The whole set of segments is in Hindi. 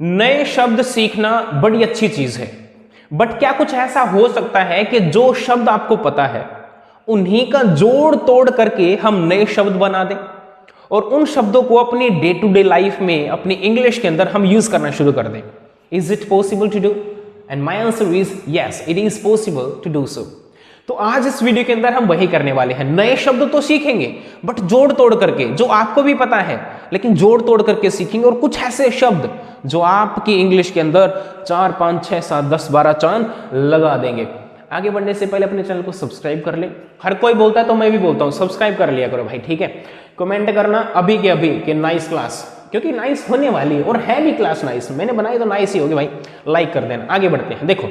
नए शब्द सीखना बड़ी अच्छी चीज है, बट क्या कुछ ऐसा हो सकता है कि जो शब्द आपको पता है उन्हीं का जोड़ तोड़ करके हम नए शब्द बना दें और उन शब्दों को अपनी डे टू डे लाइफ में, अपनी इंग्लिश के अंदर हम यूज करना शुरू कर दें? Is it possible to do? And my answer is yes, it is possible to do so. तो आज इस वीडियो के अंदर हम वही करने वाले हैं। नए शब्द तो सीखेंगे बट जोड़ तोड़ करके, जो आपको भी पता है लेकिन जोड़ तोड़ करके सीखेंगे, और कुछ ऐसे शब्द जो आपकी इंग्लिश के अंदर 4, 5, 6, 7, 10, 12 चांद लगा देंगे। आगे बढ़ने से पहले अपने चैनल को सब्सक्राइब कर ले। हर कोई बोलता है तो मैं भी बोलता हूं, सब्सक्राइब कर लिया करो भाई, ठीक है। कमेंट करना अभी के अभी कि नाइस क्लास, क्योंकि नाइस होने वाली है और है भी क्लास नाइस। मैंने बनाई तो नाइस ही होगी भाई, लाइक कर देना। आगे बढ़ते हैं। देखो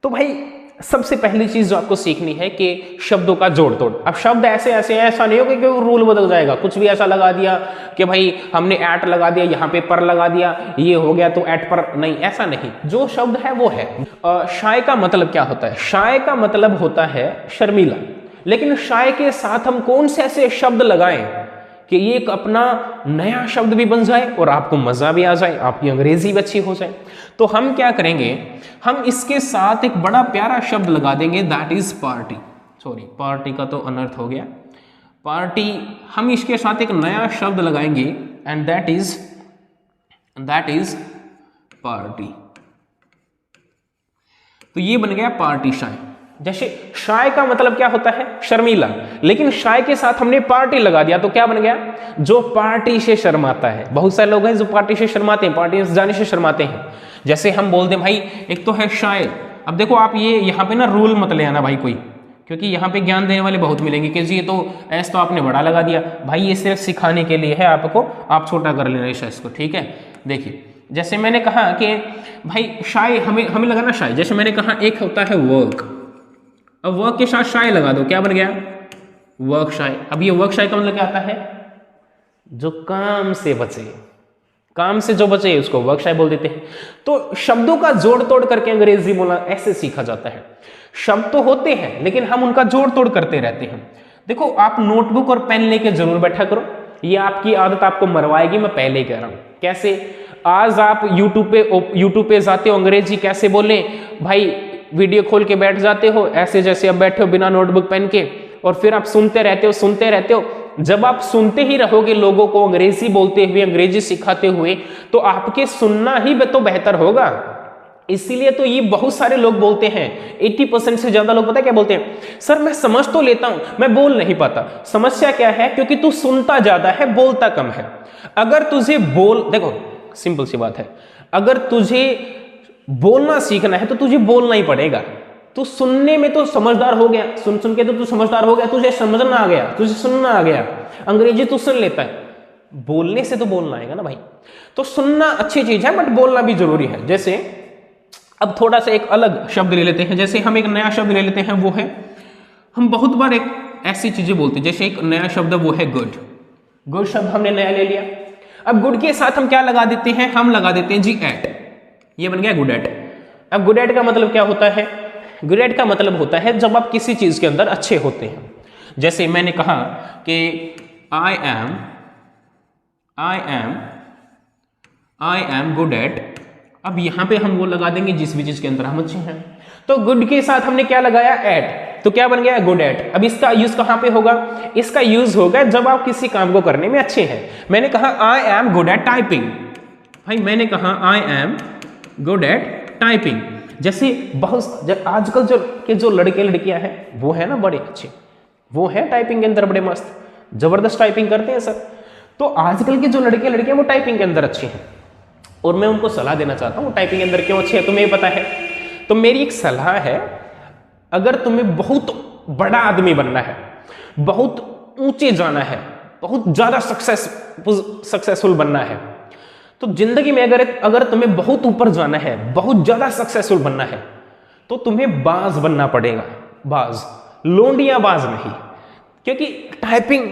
तो भाई सबसे पहली चीज जो आपको सीखनी है कि शब्दों का जोड़ तोड़। अब शब्द ऐसे ऐसे, ऐसा नहीं होगा कि रूल बदल जाएगा, कुछ भी ऐसा लगा दिया कि भाई हमने एट लगा दिया, यहाँ पे पर लगा दिया, ये हो गया तो एट पर, नहीं, ऐसा नहीं। जो शब्द है वो है। शाय का मतलब क्या होता है? शाय का मतलब होता है शर्मीला, लेकिन शाय के साथ हम कौन से ऐसे शब्द लगाएं कि ये एक अपना नया शब्द भी बन जाए और आपको मजा भी आ जाए, आपकी अंग्रेजी भी अच्छी हो जाए। तो हम क्या करेंगे, हम इसके साथ एक बड़ा प्यारा शब्द लगा देंगे, that is party. Sorry, party का तो अनर्थ हो गया, पार्टी। हम इसके साथ एक नया शब्द लगाएंगे एंड दैट इज पार्टी। तो ये बन गया पार्टी शाय। जैसे शाय का मतलब क्या होता है? शर्मीला, लेकिन शाय के साथ हमने पार्टी लगा दिया तो क्या बन गया? जो पार्टी से शर्माता है। बहुत सारे लोग हैं जो पार्टी से शर्माते हैं, पार्टी से जाने से शर्माते हैं। जैसे हम बोलते हैं भाई, एक तो है शाय। अब देखो आप ये यहाँ पे ना रूल मत ले आना भाई कोई, क्योंकि यहाँ पे ज्ञान देने वाले बहुत मिलेंगे कि जी ये तो ऐसा तो आपने बड़ा लगा दिया। भाई ये सिर्फ सिखाने के लिए है आपको, आप छोटा कर लेना इस इसको, ठीक है। देखिए जैसे मैंने कहा कि भाई शाय हमें लगाना शाय। जैसे मैंने कहा एक होता है वर्क, अब वर्क के साथ शाय लगा दो, क्या बन गया? वर्क शाय। अब ये वर्क शाय का मतलब क्या आता है? जो काम से बचे, काम से जो बचे उसको वर्क शाय बोल देते हैं। तो शब्दों का जोड़ तोड़ करके अंग्रेजी बोलना ऐसे सीखा जाता है। शब्द तो होते हैं लेकिन हम उनका जोड़ तोड़ करते रहते हैं। देखो आप नोटबुक और पेन लेके जरूर बैठा करो, ये आपकी आदत आपको मरवाएगी, मैं पहले ही कह रहा हूं। कैसे? आज आप यूट्यूब पे जाते हो, अंग्रेजी कैसे बोलें भाई, वीडियो खोल के बैठ जाते हो ऐसे जैसे अब बैठे हो बिना नोटबुक पेन के, और फिर आप सुनते रहते हो। जब आप सुनते ही रहोगे लोगों को अंग्रेजी बोलते हुए, अंग्रेजी सिखाते हुए, तो आपके सुनना ही तो बेहतर होगा। इसीलिए तो ये बहुत सारे लोग बोलते हैं, 80% से ज्यादा लोग पता है क्या बोलते हैं? सर मैं समझ तो लेता हूं, मैं बोल नहीं पाता। समस्या क्या है? क्योंकि तू सुनता ज्यादा है, बोलता कम है। अगर तुझे देखो सिंपल सी बात है, अगर तुझे बोलना सीखना है तो तुझे बोलना ही पड़ेगा। तू सुनने में तो समझदार हो गया, सुन के तो तू समझदार हो गया, तुझे समझना आ गया, तुझे सुनना आ गया, अंग्रेजी तू सुन लेता है, बोलने से तो बोलना आएगा ना भाई। तो सुनना अच्छी चीज है बट बोलना भी जरूरी है। जैसे अब थोड़ा सा एक अलग शब्द ले लेते हैं, जैसे हम एक नया शब्द ले लेते हैं, वो है, हम बहुत बार एक ऐसी चीजें बोलते हैं, जैसे एक नया शब्द वो है गुड। गुड शब्द हमने नया ले लिया। अब गुड के साथ हम क्या लगा देते हैं? हम लगा देते हैं जी एट, ये बन गया गुड एट। अब गुड एट का मतलब क्या होता है? गुड एट का मतलब होता है जब आप किसी चीज के अंदर अच्छे होते हैं। जैसे मैंने कहा कि आई एम गुड एट। अब यहां पे हम वो लगा देंगे जिस भी चीज के अंदर हम अच्छे हैं। तो गुड के साथ हमने क्या लगाया? एट, तो क्या बन गया? Good at. अब इसका यूज कहां पे होगा? इसका यूज होगा जब आप किसी काम को करने में अच्छे हैं। मैंने कहा I am good at typing. भाई मैंने कहा I am good at typing. जैसे बहुत आजकल जो लड़के लड़कियां हैं वो है ना बड़े अच्छे, वो है टाइपिंग के अंदर बड़े मस्त, जबरदस्त टाइपिंग करते हैं सर। तो आजकल के जो लड़के लड़कियां वो टाइपिंग के अंदर अच्छे हैं, और मैं उनको सलाह देना चाहता हूं टाइपिंग के अंदर क्यों अच्छे हैं, तुम्हें पता है। तो मेरी एक सलाह है, अगर तुम्हें बहुत बड़ा आदमी बनना है, बहुत ऊंचे जाना है, बहुत ज्यादा सक्सेसफुल बनना है, तो जिंदगी में अगर तुम्हें बहुत ऊपर जाना है, बहुत ज्यादा सक्सेसफुल बनना है, तो तुम्हें बाज बनना पड़ेगा। बाज, लोंडिया बाज नहीं। क्योंकि टाइपिंग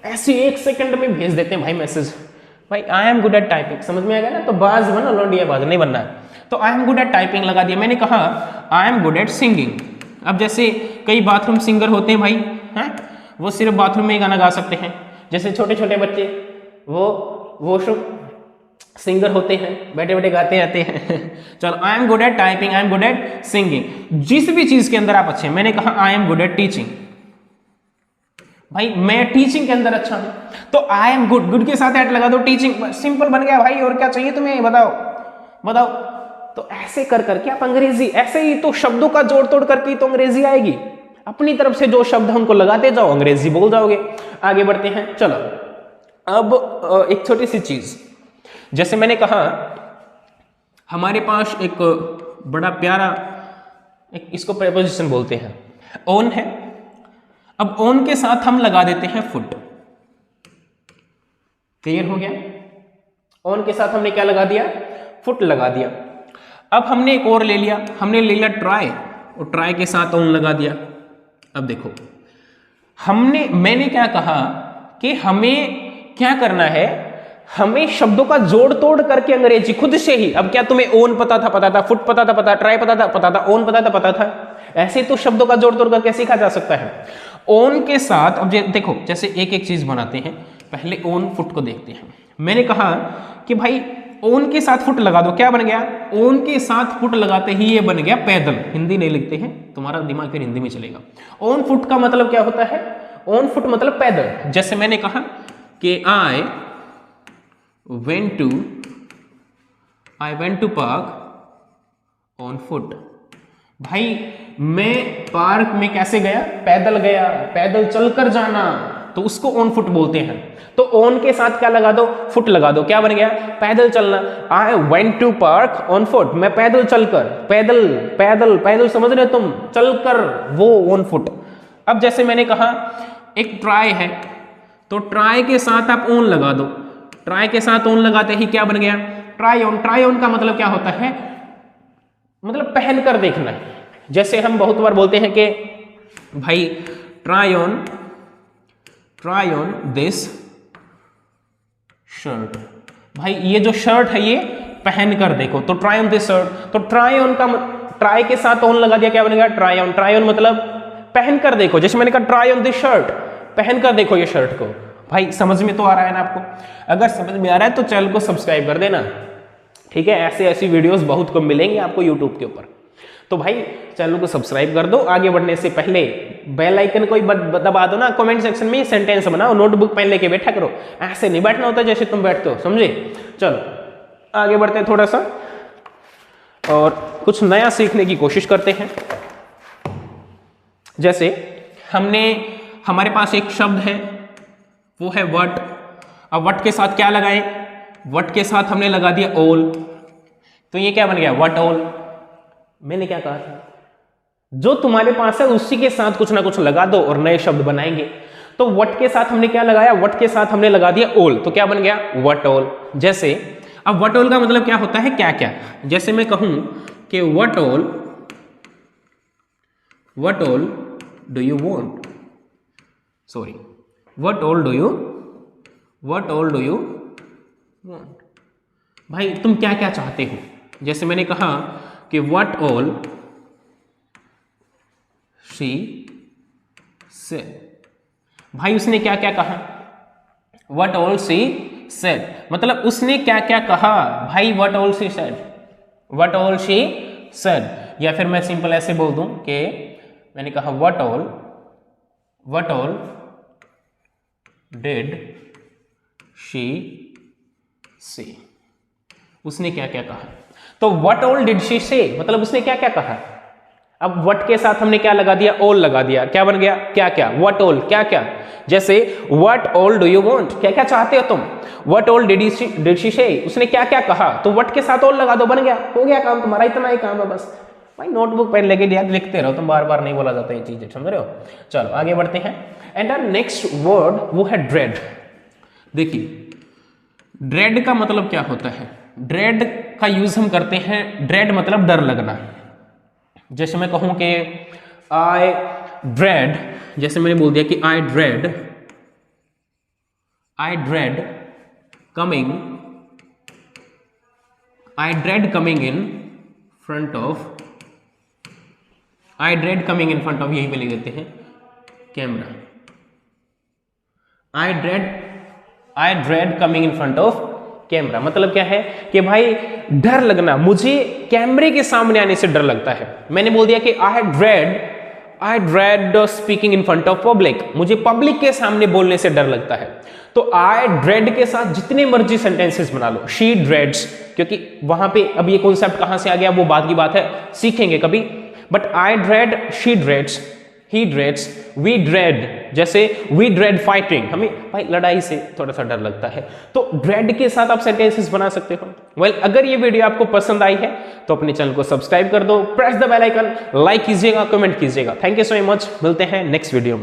ऐसी 1 सेकंड में भेज देते हैं भाई मैसेज, भाई I am good at typing, समझ में आएगा ना। तो बाज बना, लोंडिया बाज नहीं बनना है। तो I am good at typing लगा दिया। मैंने कहा I am good at singing. अब जैसे कई बाथरूम सिंगर होते हैं भाई, हैं, वो सिर्फ बाथरूम में ही गाना गा सकते हैं। जैसे छोटे छोटे बच्चे वो सिंगर होते हैं, बैठे बैठे गाते आते हैं। चलो, I am good at typing, I am good at singing. जिस भी चीज के अंदर आप अच्छे हैं, मैंने कहा I am good at teaching, भाई मैं टीचिंग के अंदर अच्छा हूं, तो आई एम गुड, गुड के साथ एट लगा दो, टीचिंग, सिंपल बन गया भाई। और क्या चाहिए तुम्हें, बताओ बताओ। तो ऐसे कर करके आप अंग्रेजी, ऐसे ही तो शब्दों का जोड़ तोड़ करके तो अंग्रेजी आएगी। अपनी तरफ से जो शब्द उनको लगाते जाओ, अंग्रेजी बोल जाओगे। आगे बढ़ते हैं। चलो, अब एक छोटी सी चीज, जैसे मैंने कहा हमारे पास एक बड़ा प्यारा एक, इसको प्रेपोजिशन बोलते हैं, ओन है। अब ओन के साथ हम लगा देते हैं फुट। क्लियर हो गया? ओन के साथ हमने क्या लगा दिया, फुट लगा दिया। अब हमने एक और ले लिया, हमने ले लिया ट्राई, और ट्राई के साथ ओन लगा दिया। अब देखो मैंने क्या कहा कि हमें क्या करना है, हमें शब्दों का जोड़ तोड़ करके अंग्रेजी खुद से ही। अब क्या तुम्हें ओन पता था, फुट पता था, ट्राई पता था, ओन पता था। ऐसे तो शब्दों का जोड़ तोड़ करके सीखा जा सकता है। ओन के साथ अब देखो, जैसे एक एक चीज बनाते हैं, पहले ओन फुट को देखते हैं। मैंने कहा कि भाई ओन के साथ फुट लगा दो, क्या बन गया, ओन के साथ फुट लगाते ही ये बन गया पैदल। हिंदी नहीं लिखते हैं, तुम्हारा दिमाग फिर हिंदी में चलेगा। ओन फुट का मतलब क्या होता है, ओन फुट मतलब पैदल। जैसे मैंने कहा कि I went to park on foot, भाई मैं पार्क में कैसे गया, पैदल गया, पैदल चलकर जाना, तो उसको ऑन फुट बोलते हैं। तो ऑन के साथ क्या लगा दो, फुट लगा दो, क्या बन गया, पैदल चलना। I went to park on foot, मैं पैदल चलकर, पैदल पैदल पैदल समझ रहे हो तुम, चलकर, वो ऑन फुट। अब जैसे मैंने कहा एक ट्राई है, तो ट्राई के साथ आप ऑन लगा दो, ट्राई के साथ ऑन लगाते ही क्या बन गया, ट्राई ऑन। ट्राई ऑन का मतलब क्या होता है, मतलब पहन कर देखना। जैसे हम बहुत बार बोलते हैं कि भाई ट्राई ऑन दिस शर्ट, भाई ये जो शर्ट है ये पहन कर देखो, तो ट्राई ऑन दिस शर्ट। तो ट्राई ऑन का ट्राई के साथ ऑन लगा दिया, क्या बनेगा, ट्राई ऑन। ट्राई ऑन मतलब पहन कर देखो। जैसे मैंने कहा ट्राई ऑन दिस शर्ट, पहन कर देखो ये शर्ट को। भाई समझ में तो आ रहा है ना आपको? अगर समझ में आ रहा है तो चैनल को सब्सक्राइब कर देना, ठीक है? ऐसी वीडियोस बहुत कम मिलेंगे आपको यूट्यूब के ऊपर, तो भाई चैनल को सब्सक्राइब कर दो। आगे बढ़ने से पहले बेल आइकन को दबा दो ना। कमेंट सेक्शन में सेंटेंस बनाओ, नोटबुक पेन लेके बैठा करो, ऐसे नहीं बैठना होता जैसे तुम बैठते हो, समझे? चलो आगे बढ़ते हैं थोड़ा सा और कुछ नया सीखने की कोशिश करते हैं। जैसे हमारे पास एक शब्द है, वो है वट। अब वट के साथ क्या लगाएं, वट के साथ हमने लगा दिया ओल, तो ये क्या बन गया, वट ओल। मैंने क्या कहा था, जो तुम्हारे पास है उसी के साथ कुछ ना कुछ लगा दो और नए शब्द बनाएंगे। तो वट के साथ हमने क्या लगाया, वट के साथ हमने लगा दिया ओल, तो क्या बन गया, वट ओल। जैसे अब वट ओल का मतलब क्या होता है, क्या क्या। जैसे मैं कहूं कि what all do you want, sorry, what all do you want, भाई तुम क्या क्या चाहते हो। जैसे मैंने कहा कि वट ऑल शी सेड, भाई उसने क्या क्या कहा, वट ऑल शी सेड मतलब उसने क्या क्या कहा, भाई what all she said, what all she said. या फिर मैं सिंपल ऐसे बोल दूं कि मैंने कहा वट ऑल डिड शी से, उसने क्या क्या कहा। तो वट ऑल डिड शी से मतलब उसने क्या क्या कहा। अब वट के साथ हमने क्या लगा दिया, ऑल लगा दिया, क्या बन गया, क्या क्या, वट ऑल क्या क्या। जैसे what all do you want, क्या क्या चाहते हो तुम। वट ऑल डिड शी से, उसने क्या क्या कहा, तो वट के साथ ऑल लगा दो, बन गया, हो गया काम तुम्हारा, इतना ही काम है बस। भाई नोटबुक पेन लेके लिखते रहो, तुम बार बार नहीं बोला जाता ये चीजें, समझ रहे हो। चलो आगे बढ़ते हैं। एंड आवर नेक्स्ट वर्ड वो है ड्रेड। देखिए ड्रेड का मतलब क्या होता है, ड्रेड का यूज हम करते हैं, ड्रेड मतलब डर लगना। जैसे मैं कहूं कि आई ड्रेड, जैसे मैंने बोल दिया कि I dread coming in front of, यहीं पे लिख देते हैं camera, I dread coming in front of camera मतलब क्या है कि भाई डर लगना, मुझे कैमरे के सामने आने से डर लगता है। मैंने बोल दिया कि I dread speaking in front of public, मुझे पब्लिक के सामने बोलने से डर लगता है। तो आई ड्रेड के साथ जितने मर्जी सेंटेंसेस बना लो, शी ड्रेड्स, क्योंकि वहां पे अब ये कॉन्सेप्ट कहां से आ गया वो बाद की बात है, सीखेंगे कभी। But I dread, she dreads, he dreads, we dread, जैसे वी ड्रेड फाइटिंग, हमें भाई लड़ाई से थोड़ा सा डर लगता है, तो ड्रेड के साथ आप सेंटेंसेस बना सकते हो। वेल, अगर ये वीडियो आपको पसंद आई है तो अपने चैनल को सब्सक्राइब कर दो, press the bell icon, like कीजिएगा, कमेंट कीजिएगा। थैंक यू सो मच, मिलते हैं नेक्स्ट वीडियो में।